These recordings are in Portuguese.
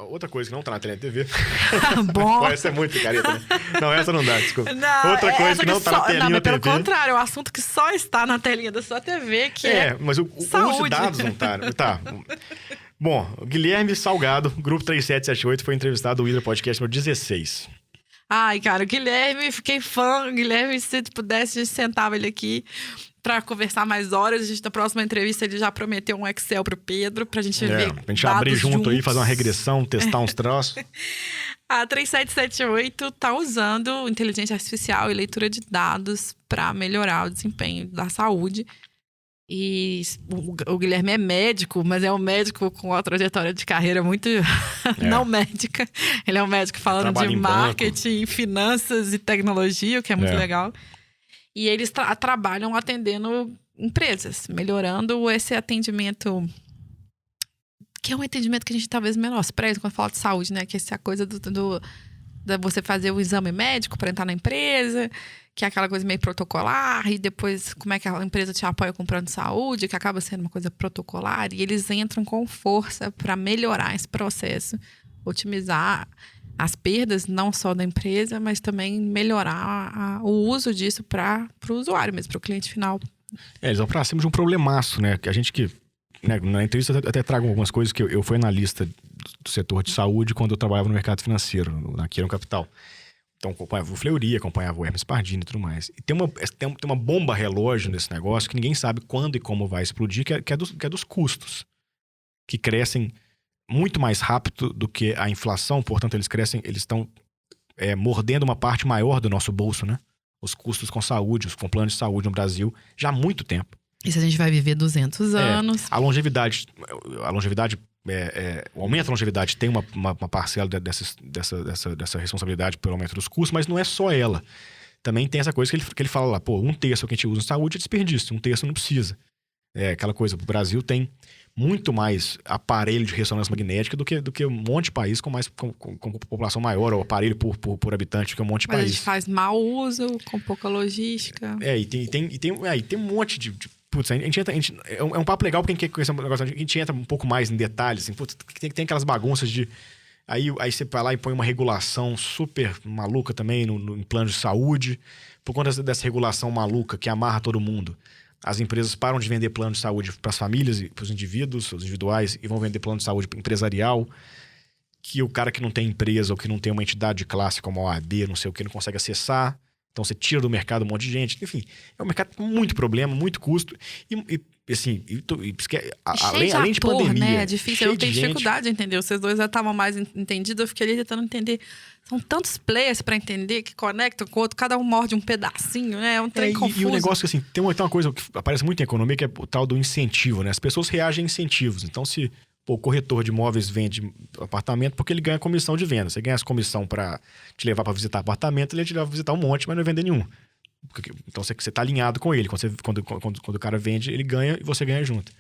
Outra coisa que não tá na telinha da TV. Bom. Essa é muito picareta, né? Não, essa não dá, desculpa. Não, Outra coisa que não tá na telinha da TV. Pelo contrário, é um assunto que só está na telinha da sua TV, que mas o uso de dados não tá. Tá. Bom, o Guilherme Salgado, Grupo 3778, foi entrevistado no Willer Podcast no 16. Ai, cara, o Guilherme, fiquei fã. O Guilherme, se pudesse, a gente sentava ele aqui pra conversar mais horas. A gente, na próxima entrevista, ele já prometeu um Excel pro Pedro, pra gente ver pra gente abrir junto juntos. aí, fazer uma regressão, testar uns troços. A 3778 tá usando inteligência artificial e leitura de dados pra melhorar o desempenho da saúde. E o Guilherme é médico, mas é um médico com uma trajetória de carreira muito não médica. Ele é um médico falando de marketing, finanças e tecnologia, o que é muito legal. E eles trabalham atendendo empresas, melhorando esse atendimento, que é um atendimento que a gente talvez menospreze quando fala de saúde, né? Que é essa coisa de você fazer o exame médico para entrar na empresa, que é aquela coisa meio protocolar, e depois como é que a empresa te apoia com o plano de saúde, que acaba sendo uma coisa protocolar, e eles entram com força para melhorar esse processo, otimizar as perdas, não só da empresa, mas também melhorar o uso disso para o usuário mesmo, para o cliente final. Eles vão para cima de um problemaço, né? Que a gente que... Né, na entrevista eu até trago algumas coisas que eu fui analista do setor de saúde quando eu trabalhava no mercado financeiro, na Quirón Capital. Então, acompanhava o Fleury, acompanhava o Hermes Pardini e tudo mais. E tem uma bomba relógio nesse negócio que ninguém sabe quando e como vai explodir, que é dos custos, que crescem muito mais rápido do que a inflação. Portanto, eles estão mordendo uma parte maior do nosso bolso, né? Os custos com saúde, com planos de saúde no Brasil, já há muito tempo. E se a gente vai viver 200 anos? O aumento da longevidade tem uma parcela dessa responsabilidade pelo aumento dos custos, mas não é só ela. Também tem essa coisa que ele fala lá, um terço que a gente usa em saúde é desperdício, um terço não precisa. É aquela coisa, o Brasil tem muito mais aparelho de ressonância magnética do que um monte de país com população maior, ou aparelho por habitante do que um monte de país. Mas a gente faz mau uso, com pouca logística. E tem um monte de putz, é um papo legal porque a gente quer conhecer um negócio, a gente entra um pouco mais em detalhes, assim, putz, tem aquelas bagunças de... Aí você vai lá e põe uma regulação super maluca também em plano de saúde, por conta dessa regulação maluca que amarra todo mundo. As empresas param de vender plano de saúde para as famílias e para os indivíduos, os individuais, e vão vender plano de saúde empresarial, que o cara que não tem empresa ou que não tem uma entidade de classe como a OAB, não sei o que, não consegue acessar. Então você tira do mercado um monte de gente. Enfim, é um mercado com muito problema, muito custo. Além de pandemia. Né? É difícil. Eu tenho dificuldade de entender. Vocês dois já estavam mais entendidos. Eu fiquei ali tentando entender. São tantos players para entender que conectam com o outro. Cada um morde um pedacinho, né? É um trem confuso. E o negócio que, assim, tem uma coisa que aparece muito em economia, que é o tal do incentivo, né? As pessoas reagem a incentivos. Então, se o corretor de imóveis vende apartamento porque ele ganha comissão de venda. Você ganha essa comissão para te levar para visitar apartamento, ele te leva para visitar um monte, mas não vai vender nenhum. Então você está alinhado com ele. Quando o cara vende, ele ganha e você ganha junto.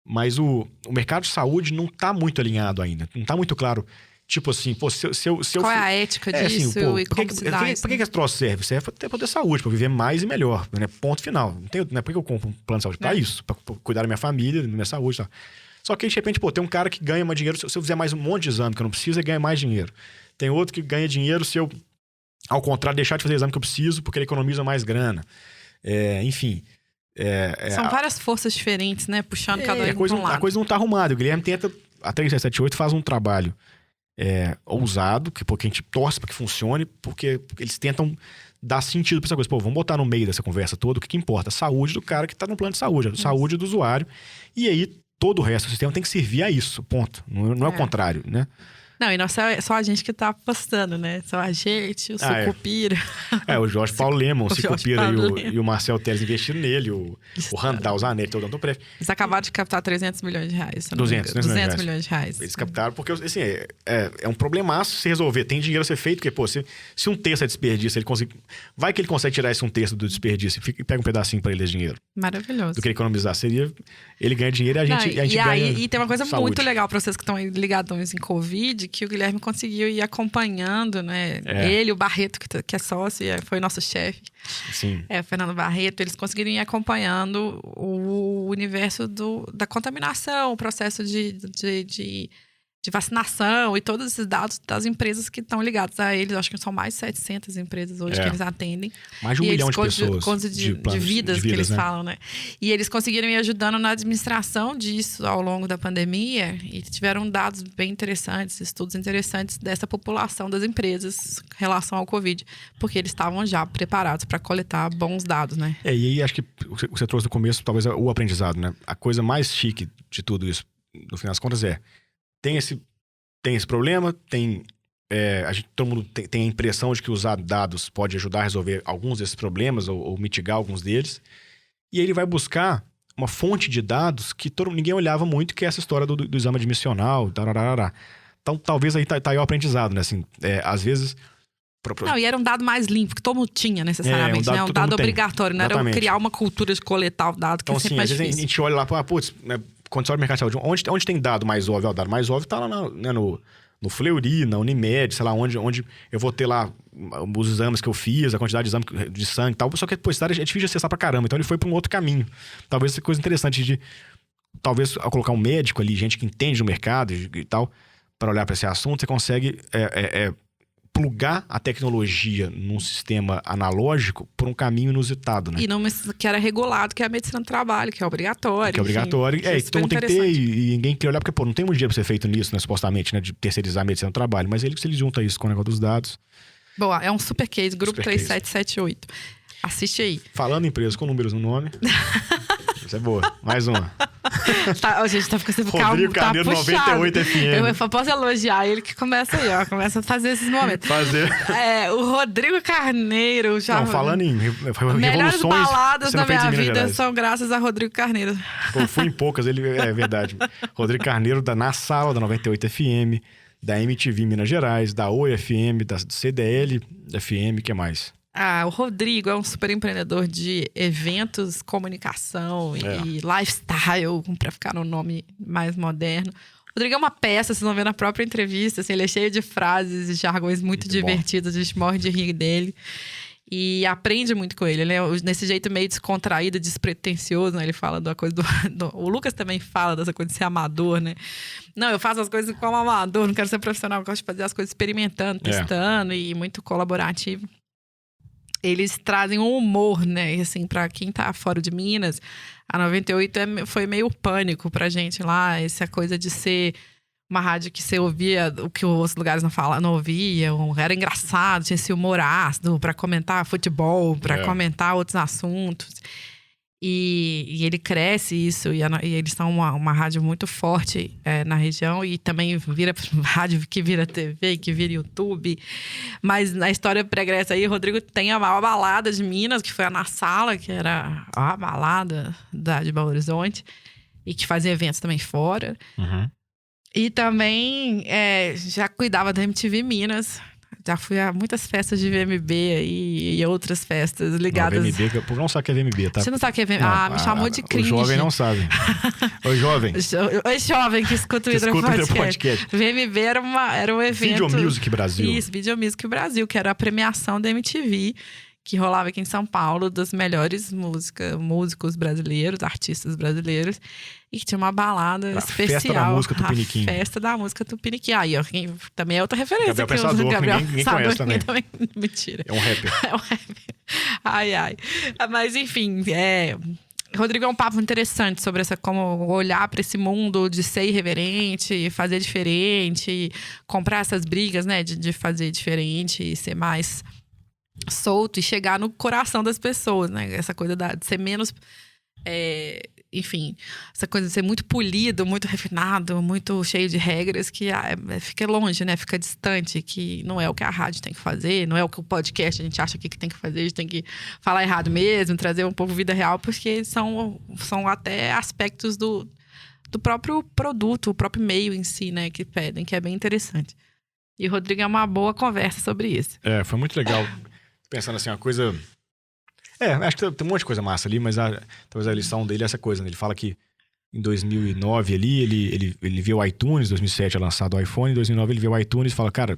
Mas o mercado de saúde não está muito alinhado ainda. Não está muito claro. Tipo assim, qual é a ética disso e como se dá isso? Por que esse troço serve? Serve para ter saúde, para viver mais e melhor. Né? Ponto final. Não é por que eu compro um plano de saúde? Para isso. Para cuidar da minha família, da minha saúde e tal. Só que, de repente, tem um cara que ganha mais dinheiro. Se eu fizer mais um monte de exame que eu não preciso, ele ganha mais dinheiro. Tem outro que ganha dinheiro se eu, ao contrário, deixar de fazer exame que eu preciso, porque ele economiza mais grana. Enfim. São várias forças diferentes, né? Puxando cada um para um lado. A coisa não tá arrumada. O Guilherme tenta... A 3778 faz um trabalho ousado, porque a gente torce para que funcione, porque eles tentam dar sentido para essa coisa. Vamos botar no meio dessa conversa toda o que importa. A saúde do cara que tá no plano de saúde. A saúde do usuário. E aí... Todo o resto do sistema tem que servir a isso, ponto. Não é o contrário, né? Não, e não é só a gente que tá apostando, né? Só a gente, o Sucupira. O Jorge Paulo Lema, o Sucupira e o Marcel Teles investiram nele, o Randall Zanetti, o Dantopre. Eles acabaram de captar 300 milhões de reais. 200 milhões de reais. Eles captaram porque, assim, é um problemaço se resolver. Tem dinheiro a ser feito, porque, se um terço é desperdício, vai que ele consegue tirar esse um terço do desperdício e pega um pedacinho pra ele de dinheiro. Maravilhoso. Do que ele economizar. Ele ganha dinheiro e a gente ganha E tem uma coisa saúde. Muito legal pra vocês que estão ligadões em Covid, que o Guilherme conseguiu ir acompanhando, né? Ele, o Barreto, que é sócio, foi nosso chefe. Sim. Fernando Barreto, eles conseguiram ir acompanhando o universo da contaminação, o processo de de vacinação e todos esses dados das empresas que estão ligadas a eles. Acho que são mais de 700 empresas hoje que eles atendem. Mais de 1 milhão de pessoas. De vidas que eles falam, né? E eles conseguiram ir ajudando na administração disso ao longo da pandemia e tiveram dados bem interessantes, estudos interessantes dessa população das empresas em relação ao Covid, porque eles estavam já preparados para coletar bons dados, né? E aí acho que o que você trouxe no começo, talvez o aprendizado, né? A coisa mais chique de tudo isso, no final das contas, tem esse problema, todo mundo tem a impressão de que usar dados pode ajudar a resolver alguns desses problemas ou mitigar alguns deles. E aí ele vai buscar uma fonte de dados que ninguém olhava muito, que é essa história do exame admissional. Tararara. Então, talvez aí tá aí o aprendizado, né? Assim, às vezes... Não, e era um dado mais limpo, que todo mundo tinha necessariamente, né? Um dado obrigatório, não era criar uma cultura de coletar o dado, que então, é sempre mais às vezes a gente olha lá e fala, quando você olha o mercado de saúde, onde tem dado mais óbvio? O dado mais óbvio tá lá no Fleury, na Unimed, sei lá, onde eu vou ter lá os exames que eu fiz, a quantidade de exame de sangue e tal. Só que depois é difícil de acessar pra caramba. Então ele foi pra um outro caminho. Talvez essa coisa interessante de... Talvez ao colocar um médico ali, gente que entende do mercado e tal, para olhar pra esse assunto, você consegue plugar a tecnologia num sistema analógico por um caminho inusitado, né? E que era regulado, que é a medicina do trabalho, que é obrigatório. Que é obrigatório. E todo mundo tem que ter, e ninguém quer olhar, porque, não tem muito dinheiro pra ser feito nisso, né, supostamente, né, de terceirizar a medicina do trabalho. Mas ele junta isso com o negócio dos dados. Boa, é um super case, grupo 3778. Assiste aí. Falando em empresas com números no nome. Isso é boa. Mais uma. A gente tá ficando Rodrigo Carneiro, 98 FM. Eu posso elogiar ele que começa aí, ó. Começa a fazer esses momentos. O Rodrigo Carneiro já. Não, falando em melhores baladas da minha vida são graças a Rodrigo Carneiro. Pô, fui em poucas, é verdade. Rodrigo Carneiro na sala da 98 FM, da MTV Minas Gerais, da Oi FM, da CDL FM, o que mais? O Rodrigo é um super empreendedor de eventos, comunicação e lifestyle, para ficar no nome mais moderno. O Rodrigo é uma peça, vocês vão ver na própria entrevista, assim, ele é cheio de frases e jargões muito divertidos, a gente morre de rir dele. E aprende muito com ele. Ele é nesse jeito meio descontraído, despretensioso, né? Ele fala da coisa o Lucas também fala dessa coisa de ser amador, né? Não, eu faço as coisas como amador, não quero ser profissional, eu gosto de fazer as coisas experimentando, testando e muito colaborativo. Eles trazem um humor, né? E assim, pra quem tá fora de Minas, a 98 foi meio pânico pra gente lá. Essa coisa de ser uma rádio que você ouvia o que os outros lugares não ouviam. Era engraçado, tinha esse humor ácido pra comentar futebol, pra comentar outros assuntos. E ele cresce isso, e eles são uma rádio muito forte na região, e também vira rádio que vira TV, que vira YouTube. Mas na história pregressa aí, o Rodrigo tem a maior balada de Minas, que foi a Na Sala, que era a balada de Belo Horizonte, e que fazia eventos também fora. Uhum. E também já cuidava da MTV Minas. Já fui a muitas festas de VMB aí e outras festas ligadas... Não, VMB, o povo não sabe o que é VMB, tá? Você não sabe o que é VMB? Me chamou de cringe. O jovem não sabe. Oi, jovem. Oi, jovem que escuta o Hidropodcast. VMB era um evento... Video Music Brasil. Isso, Video Music Brasil, que era a premiação da MTV, que rolava aqui em São Paulo, dos melhores músicos brasileiros, artistas brasileiros, e que tinha uma balada especial. Festa da Música Tupiniquim. A Festa da Música Tupiniquim. Aí, ó, também é outra referência. Gabriel Pensador, Gabriel ninguém conhece também. Mentira. É um rapper. É um rapper. Ai. Mas, enfim, Rodrigo, é um papo interessante sobre como olhar para esse mundo de ser irreverente, fazer diferente, comprar essas brigas, né, de fazer diferente e ser mais solto e chegar no coração das pessoas, né? Essa coisa de ser menos... enfim, essa coisa de ser muito polido, muito refinado, muito cheio de regras, que fica longe, né? Fica distante, que não é o que a rádio tem que fazer, não é o que o podcast a gente acha que tem que fazer, a gente tem que falar errado mesmo, trazer um pouco vida real, porque são até aspectos do próprio produto, o próprio meio em si, né? Que pedem, que é bem interessante. E o Rodrigo é uma boa conversa sobre isso. Foi muito legal. Pensando assim, uma coisa... acho que tem um monte de coisa massa ali, mas talvez a lição dele é essa coisa, né? Ele fala que em 2009 ali, ele viu o iTunes, em 2007 é lançado o iPhone, em 2009 ele viu o iTunes e fala, cara,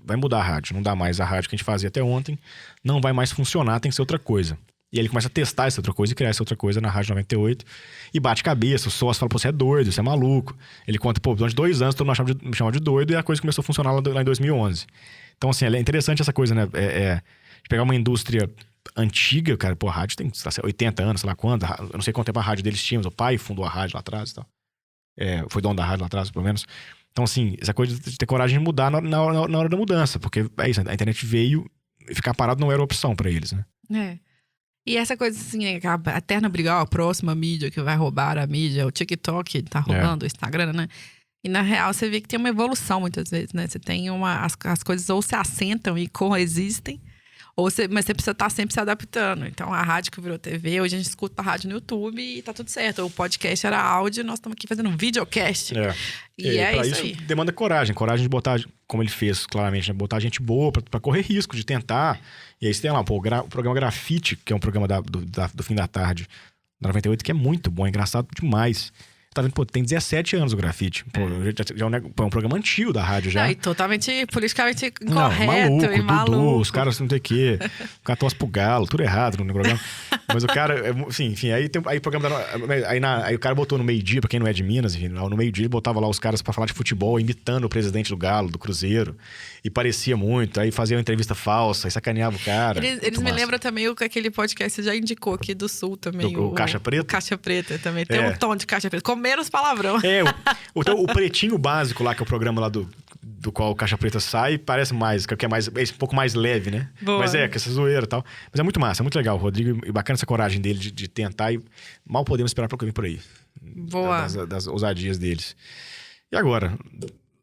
vai mudar a rádio, não dá mais a rádio que a gente fazia até ontem, não vai mais funcionar, tem que ser outra coisa. E aí ele começa a testar essa outra coisa e criar essa outra coisa na Rádio 98. E bate cabeça, o sócio fala, pô, você é doido, você é maluco. Ele conta, pô, durante 2 anos todo mundo me chamava de doido e a coisa começou a funcionar lá em 2011. Então, assim, é interessante essa coisa, né? De pegar uma indústria antiga, cara, pô, a rádio tem 80 anos, sei lá quando. Eu não sei quanto tempo a rádio deles tinha, mas o pai fundou a rádio lá atrás e tal. Foi dono da rádio lá atrás, pelo menos. Então, assim, essa coisa de ter coragem de mudar na hora da mudança. Porque é isso, a internet veio e ficar parado não era opção pra eles, né? E essa coisa assim, a eterna briga, a próxima mídia que vai roubar a mídia, o TikTok tá roubando, o Instagram, né? E na real você vê que tem uma evolução muitas vezes, né? Você tem as coisas ou se assentam e coexistem, mas você precisa estar sempre se adaptando. Então a rádio que virou TV, hoje a gente escuta a rádio no YouTube e tá tudo certo. O podcast era áudio, nós estamos aqui fazendo um videocast. E é isso aí. Demanda coragem de botar, como ele fez claramente, né? Botar gente boa pra correr risco de tentar. E aí você tem lá, pô, o programa Grafite, que é um programa do fim da tarde, da 98, que é muito bom, é engraçado demais. Tá vendo, pô, tem 17 anos o Grafite. Pô, já é um programa antigo da rádio já. Não, e totalmente politicamente incorreto maluco, e maluco. Dudu, os caras não tem o quê. O cara tosse pro galo, tudo errado no programa. Mas o cara, enfim, aí o programa aí o cara botou no meio-dia, pra quem não é de Minas, enfim, no meio-dia ele botava lá os caras pra falar de futebol, imitando o presidente do Galo, do Cruzeiro. E parecia muito, aí fazia uma entrevista falsa, aí sacaneava o cara. Eles me lembram também aquele podcast que você já indicou aqui do Sul também. O Caixa Preta? O Caixa Preta também. Tem um tom de Caixa Preta, com menos palavrão. O Pretinho Básico lá, que é o programa lá do qual o Caixa Preta sai, parece mais, que é um pouco mais leve, né? Boa. Mas com essa zoeira e tal. Mas é muito massa, é muito legal, Rodrigo. E bacana essa coragem dele de tentar e mal podemos esperar pra vir por aí. Boa. Das ousadias deles. E agora...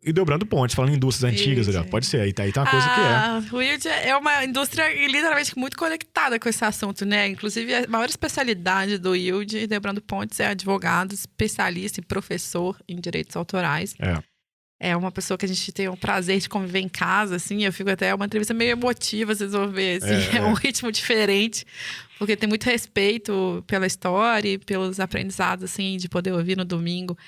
E dobrando pontes, falando em indústrias antigas, pode ser, aí tá uma coisa que é. O Wild é uma indústria literalmente muito conectada com esse assunto, né? Inclusive, a maior especialidade do Wild, dobrando pontes, é advogado, especialista e professor em direitos autorais. É uma pessoa que a gente tem o prazer de conviver em casa, assim. Eu fico até uma entrevista meio emotiva, vocês vão ver, assim. É um ritmo diferente, porque tem muito respeito pela história e pelos aprendizados, assim, de poder ouvir no domingo.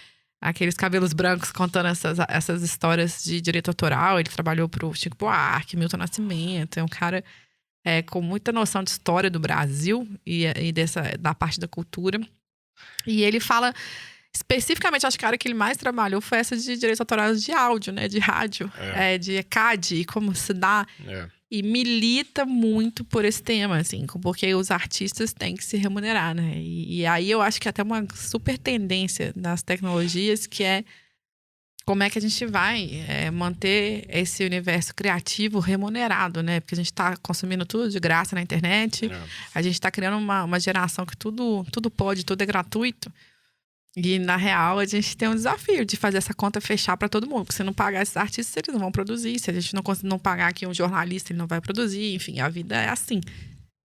Aqueles cabelos brancos contando essas histórias de direito autoral. Ele trabalhou pro Chico Buarque, Milton Nascimento. É um cara com muita noção de história do Brasil e da parte da cultura. E ele fala, especificamente, acho que a área que ele mais trabalhou foi essa de direitos autorais de áudio, né? De rádio, de ECAD, e como se dá. E milita muito por esse tema, assim, porque os artistas têm que se remunerar, né? E aí eu acho que até uma super tendência das tecnologias, que é como é que a gente vai manter esse universo criativo remunerado, né? Porque a gente está consumindo tudo de graça na internet, a gente está criando uma geração que tudo pode, tudo é gratuito. E, na real, a gente tem um desafio de fazer essa conta fechar para todo mundo. Porque se não pagar esses artistas, eles não vão produzir. Se a gente não pagar aqui um jornalista, ele não vai produzir. Enfim, a vida é assim.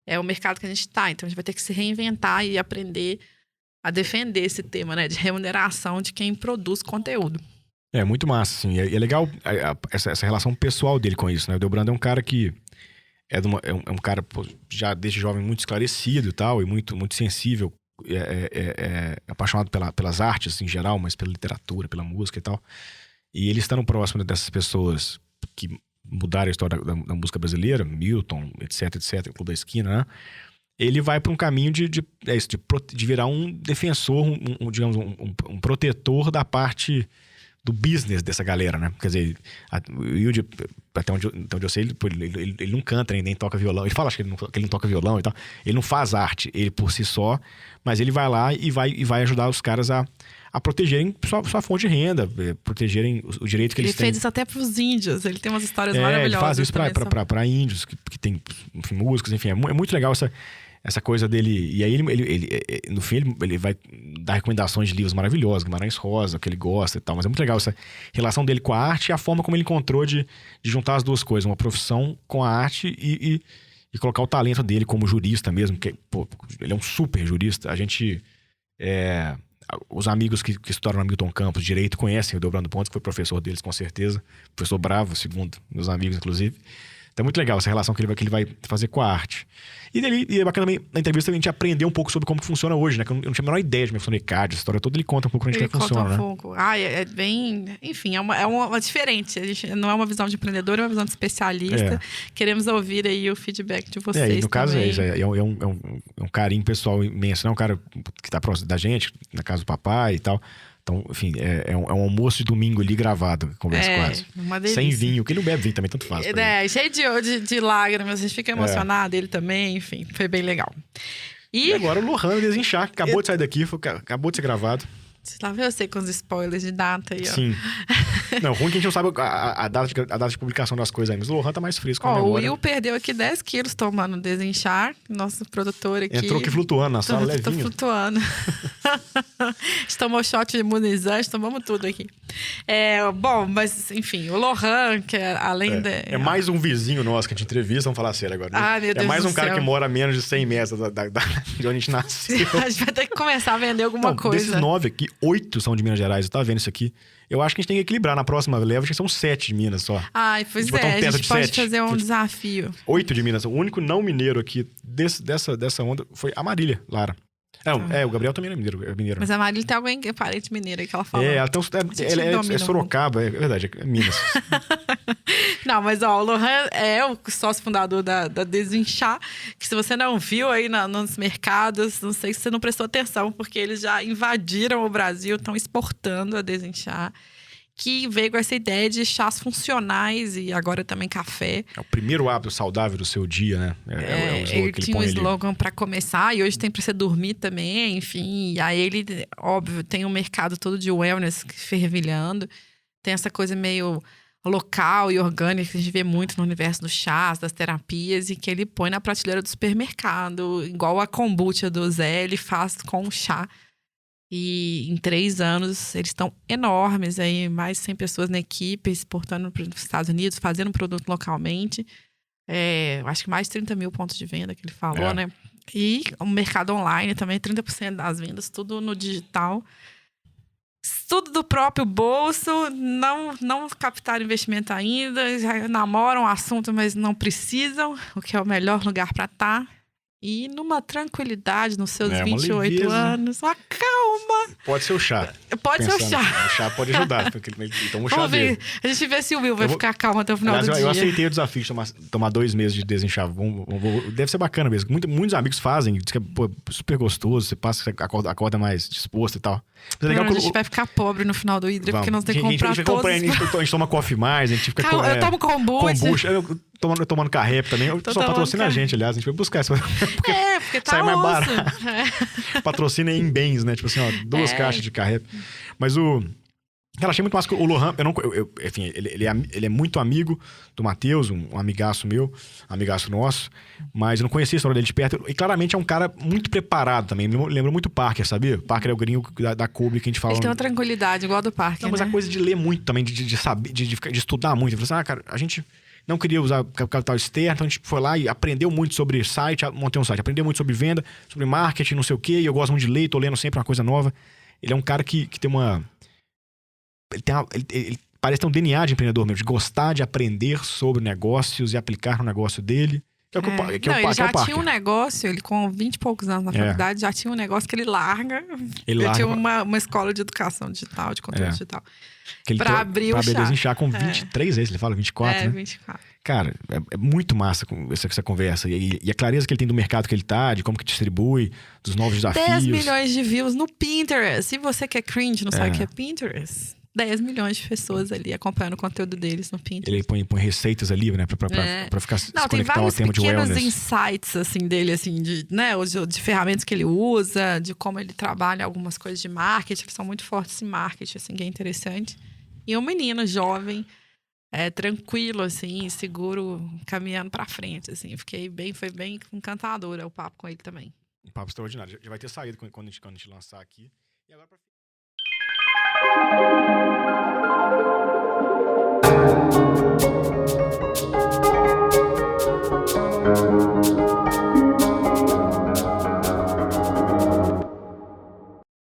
É o mercado que a gente está. Então, a gente vai ter que se reinventar e aprender a defender esse tema, né? De remuneração de quem produz conteúdo. É muito massa, assim. É legal essa relação pessoal dele com isso, né? O Delbrando é um cara que... É um cara, já desde jovem, muito esclarecido e tal. E muito, muito sensível. Apaixonado pelas artes em geral, mas pela literatura, pela música e tal. E ele estando próximo dessas pessoas que mudaram a história da música brasileira, Milton, etc, Clube da Esquina, né? Ele vai para um caminho de virar um defensor, digamos, um protetor da parte do business dessa galera, né? Quer dizer, o Wilde, até onde eu sei, ele não canta, nem toca violão. Ele fala, acho que ele não toca violão e tal. Ele não faz arte, ele por si só, mas ele vai lá e vai ajudar os caras a protegerem sua fonte de renda, protegerem o direito que eles têm. Ele fez isso até pros índios, ele tem umas histórias maravilhosas. Ele faz isso para índios, que tem, enfim, músicos, enfim. É muito legal essa coisa dele. E aí, ele no fim, ele vai dar recomendações de livros maravilhosos, Guimarães Rosa, que ele gosta e tal. Mas é muito legal essa relação dele com a arte e a forma como ele encontrou de juntar as duas coisas. Uma profissão com a arte e colocar o talento dele como jurista mesmo. Que, ele é um super jurista. A gente... os amigos que estudaram na Milton Campos Direito conhecem o Dobrando Pontos, que foi professor deles, com certeza. Professor Bravo, segundo meus amigos, inclusive. Então é muito legal essa relação que ele vai fazer com a arte. E é bacana também, na entrevista, a gente aprender um pouco sobre como que funciona hoje, né? Que eu não tinha a menor ideia de como funciona o ECAD, a história toda, ele conta um pouco como a gente funciona, né? Ele conta um pouco. É bem... Enfim, é uma diferente. A gente não é uma visão de empreendedor, é uma visão de especialista. Queremos ouvir aí o feedback de vocês e no caso também. é um carinho pessoal imenso, né? Um cara que tá próximo da gente, na casa do papai e tal. Então, enfim, é um almoço de domingo ali gravado, conversa quase. Uma delícia. Sem vinho, que ele não bebe vinho também, tanto faz. Cheio de lágrimas, a gente fica emocionado, ele também, enfim, foi bem legal. E agora o Lohan Desinchar, que acabou de sair daqui, acabou de ser gravado. Você lá vê você com os spoilers de data aí, ó. Sim. Não, ruim que a gente não sabe a data de publicação das coisas ainda. Mas o Lohan tá mais fresco com a memória. O Will perdeu aqui 10 quilos tomando Desinchar. Nosso produtor aqui. Entrou aqui flutuando na sala, levinho. Tô flutuando. A gente tomou shot de imunizante, tomamos tudo aqui. Bom, mas enfim, o Lohan, que é além de... É mais um vizinho nosso que a gente entrevista, vamos falar sério agora. Né? Ah, meu Deus mais um do cara céu. que mora a menos de 100 metros de onde a gente nasceu. A gente vai ter que começar a vender alguma coisa. Desses 9 aqui, 8 são de Minas Gerais. Eu tava vendo isso aqui. Eu acho que a gente tem que equilibrar. Na próxima leva, acho que são 7 de Minas só. Ai, pois botar um a teto gente de pode 7. fazer um desafio. 8 de Minas. O único não mineiro aqui dessa onda foi a Marília, Lara. Não, o Gabriel também é mineiro. Mas a Marília tem alguém que é parente mineiro aí que ela fala. Ela é Sorocaba, é verdade, é Minas. Não, mas o Lohan é o sócio fundador da Desinchar, que se você não viu aí nos mercados, não sei se você não prestou atenção, porque eles já invadiram o Brasil, estão exportando a Desinchar, que veio com essa ideia de chás funcionais e agora também café. É o primeiro hábito saudável do seu dia, né? É o slogan ele que ele tinha um põe slogan para começar e hoje tem para você dormir também, enfim. E aí ele, óbvio, tem um mercado todo de wellness fervilhando. Tem essa coisa meio local e orgânica que a gente vê muito no universo dos chás, das terapias, e que ele põe na prateleira do supermercado, igual a kombucha do Zé, ele faz com chá. E em 3 anos, eles estão enormes aí, mais de 100 pessoas na equipe, exportando para os Estados Unidos, fazendo produto localmente. Acho que mais de 30 mil pontos de venda que ele falou, né? E o mercado online também, 30% das vendas, tudo no digital. Tudo do próprio bolso, não captaram investimento ainda, já namoram o assunto, mas não precisam, o que é o melhor lugar para estar. E numa tranquilidade nos seus 28 anos. Uma calma. Pode ser o chá. Pode ser o chá. O chá pode ajudar. Porque ele toma o chá Vamos ver. dele. A gente vê se o Will vai ficar calmo até o final do dia. Eu aceitei o desafio de tomar 2 meses de desinchar. Deve ser bacana mesmo. Muitos amigos fazem. Diz que é super gostoso. Você passa, você acorda mais disposto e tal. Mas é legal a gente vai ficar pobre no final do Hidra, porque nós temos que comprar todos. A gente toma coffee mais, a gente fica... Eu tomo kombucha. Eu tomando carrep também. O pessoal patrocina a gente, aliás. A gente vai buscar isso. Porque tá sai mais osso. barato. Patrocina em bens, né? Tipo assim, 2 caixas de carrep. Mas eu achei muito massa que o Lohan, enfim, ele é muito amigo do Matheus, um amigaço meu, amigaço nosso, mas eu não conhecia a história dele de perto. E claramente é um cara muito preparado também. Me lembra muito Parker, sabia? Parker é o gringo da Kobe que a gente fala. Ele tem uma tranquilidade, igual a do Parker. Não, mas a coisa de ler muito também, de saber, de estudar muito. Eu falei assim, cara, a gente não queria usar capital externo, então a gente foi lá e aprendeu muito sobre site, montei um site, aprendeu muito sobre venda, sobre marketing, não sei o quê, e eu gosto muito de ler, tô lendo sempre uma coisa nova. Ele é um cara que tem uma... Ele parece ter um DNA de empreendedor mesmo, de gostar de aprender sobre negócios e aplicar no negócio dele. Ele já tinha um negócio, ele com 20 e poucos anos na faculdade, já tinha um negócio que ele larga. Ele tinha uma escola de educação digital, de conteúdo digital. Pra abrir o chá. Pra Desinchar com 23 vezes, ele fala 24, né? 24. Cara, é muito massa essa conversa. E a clareza que ele tem do mercado que ele tá, de como que distribui, dos novos desafios. 10 milhões de views no Pinterest. Se você que é cringe, não sabe o que é Pinterest... 10 milhões de pessoas ali acompanhando o conteúdo deles no Pinterest. Ele põe receitas ali, né? Pra ficar se conectar ao tema de wellness. Tem vários pequenos insights, assim, dele, assim, de ferramentas que ele usa, de como ele trabalha algumas coisas de marketing, que são muito fortes em marketing, assim, que é interessante. E um menino jovem, tranquilo, assim, seguro, caminhando pra frente, assim. Foi bem encantador o papo com ele também. Um papo extraordinário. Já vai ter saído quando a gente lançar aqui. E agora